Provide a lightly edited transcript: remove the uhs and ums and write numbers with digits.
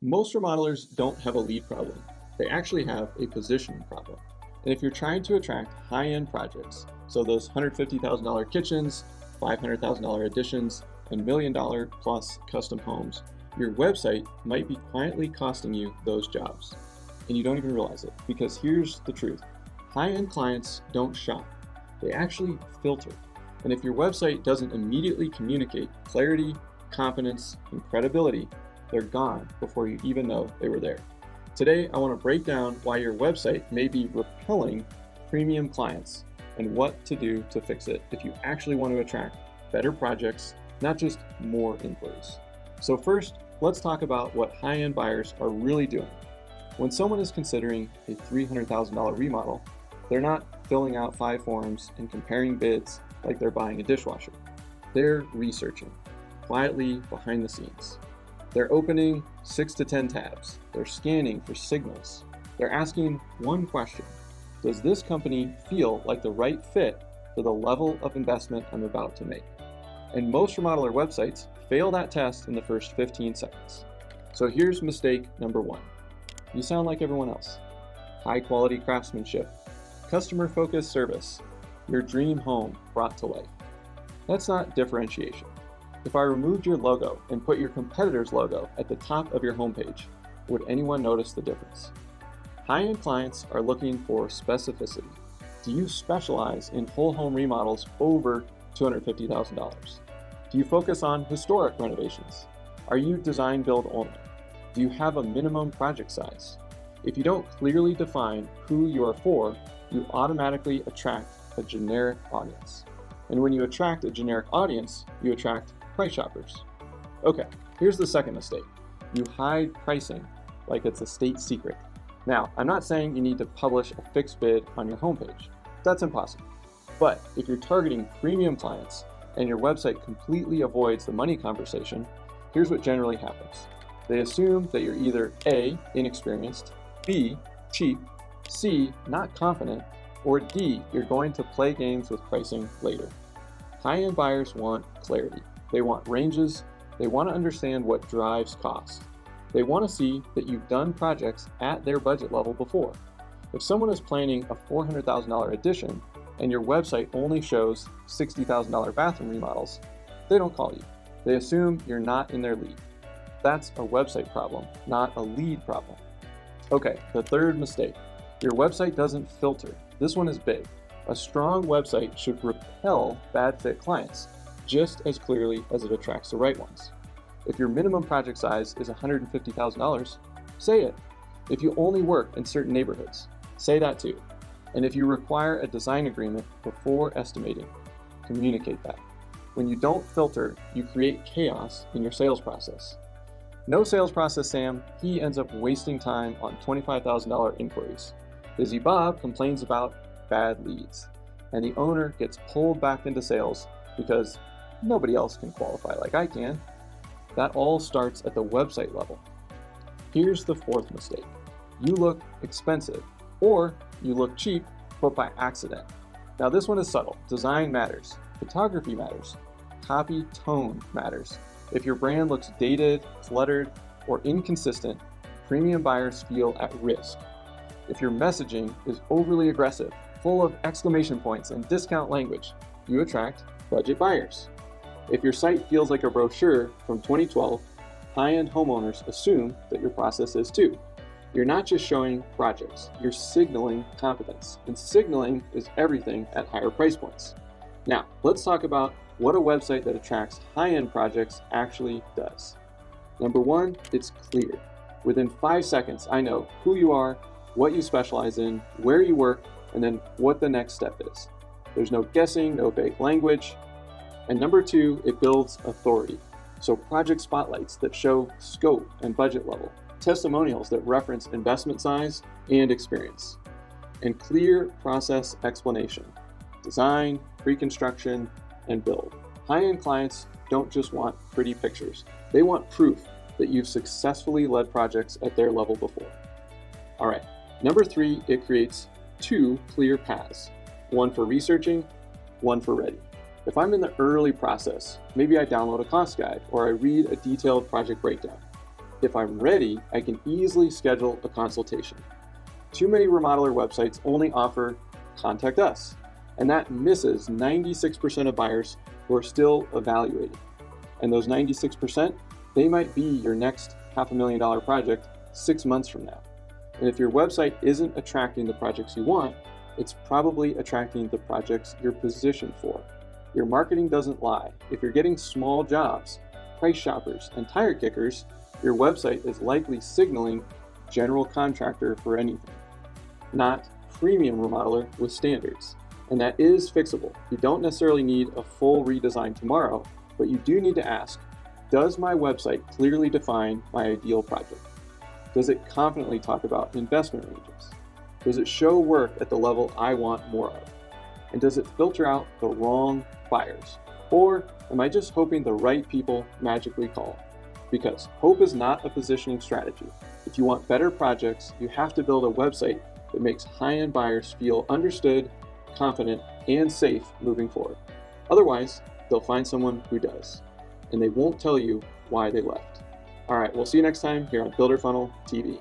Most remodelers don't have a lead problem. They actually have a positioning problem. And if you're trying to attract high-end projects, so those $150,000 kitchens, $500,000 additions, and $1 million plus custom homes, your website might be quietly costing you those jobs. And you don't even realize it, because here's the truth. High-end clients don't shop. They actually filter. And if your website doesn't immediately communicate clarity, confidence, and credibility, they're gone before you even know they were there. Today, I want to break down why your website may be repelling premium clients and what to do to fix it if you actually want to attract better projects, not just more inquiries. So first, let's talk about what high-end buyers are really doing. When someone is considering a $300,000 remodel, they're not filling out 5 forms and comparing bids like they're buying a dishwasher. They're researching, quietly behind the scenes. They're opening 6 to 10 tabs. They're scanning for signals. They're asking one question: does this company feel like the right fit for the level of investment I'm about to make? And most remodeler websites fail that test in the first 15 seconds. So here's mistake number 1. You sound like everyone else. High quality craftsmanship, customer focused service, your dream home brought to life. That's not differentiation. If I removed your logo and put your competitor's logo at the top of your homepage, would anyone notice the difference? High-end clients are looking for specificity. Do you specialize in whole home remodels over $250,000? Do you focus on historic renovations? Are you design build only? Do you have a minimum project size? If you don't clearly define who you are for, you automatically attract a generic audience. And when you attract a generic audience, you attract price shoppers. Okay, here's the second mistake. You hide pricing like it's a state secret. Now, I'm not saying you need to publish a fixed bid on your homepage. That's impossible. But if you're targeting premium clients and your website completely avoids the money conversation, here's what generally happens. They assume that you're either A, inexperienced, B, cheap, C, not confident, or D, you're going to play games with pricing later. High-end buyers want clarity. They want ranges. They want to understand what drives cost. They want to see that you've done projects at their budget level before. If someone is planning a $400,000 addition and your website only shows $60,000 bathroom remodels, they don't call you. They assume you're not in their league. That's a website problem, not a lead problem. Okay, the third mistake. Your website doesn't filter. This one is big. A strong website should repel bad fit clients just as clearly as it attracts the right ones. If your minimum project size is $150,000, say it. If you only work in certain neighborhoods, say that too. And if you require a design agreement before estimating, communicate that. When you don't filter, you create chaos in your sales process. No sales process, Sam. He ends up wasting time on $25,000 inquiries. Busy Bob complains about bad leads, and the owner gets pulled back into sales because nobody else can qualify like I can. That all starts at the website level. Here's the fourth mistake. You look expensive, or you look cheap, but by accident. Now this one is subtle. Design matters. Photography matters. Copy tone matters. If your brand looks dated, cluttered, or inconsistent, premium buyers feel at risk. If your messaging is overly aggressive, full of exclamation points and discount language, you attract budget buyers. If your site feels like a brochure from 2012, high-end homeowners assume that your process is too. You're not just showing projects, you're signaling confidence, and signaling is everything at higher price points. Now, let's talk about what a website that attracts high-end projects actually does. Number 1, it's clear. Within 5 seconds, I know who you are, what you specialize in, where you work, and then what the next step is. There's no guessing, no vague language. And number 2, it builds authority. So project spotlights that show scope and budget level, testimonials that reference investment size and experience, and clear process explanation, design, pre-construction, and build. High-end clients don't just want pretty pictures. They want proof that you've successfully led projects at their level before. All right, number 3, it creates 2 clear paths, one for researching, one for ready. If I'm in the early process, maybe I download a cost guide or I read a detailed project breakdown. If I'm ready, I can easily schedule a consultation. Too many remodeler websites only offer "Contact us," and that misses 96% of buyers who are still evaluating. And those 96%, they might be your next $500,000 project 6 months from now. And if your website isn't attracting the projects you want, it's probably attracting the projects you're positioned for. Your marketing doesn't lie. If you're getting small jobs, price shoppers, and tire kickers, your website is likely signaling general contractor for anything, not premium remodeler with standards. And that is fixable. You don't necessarily need a full redesign tomorrow, but you do need to ask, does my website clearly define my ideal project? Does it confidently talk about investment ranges? Does it show work at the level I want more of? And does it filter out the wrong buyers? Or am I just hoping the right people magically call? Because hope is not a positioning strategy. If you want better projects, you have to build a website that makes high-end buyers feel understood, confident, and safe moving forward. Otherwise, they'll find someone who does, and they won't tell you why they left. All right, we'll see you next time here on Builder Funnel TV.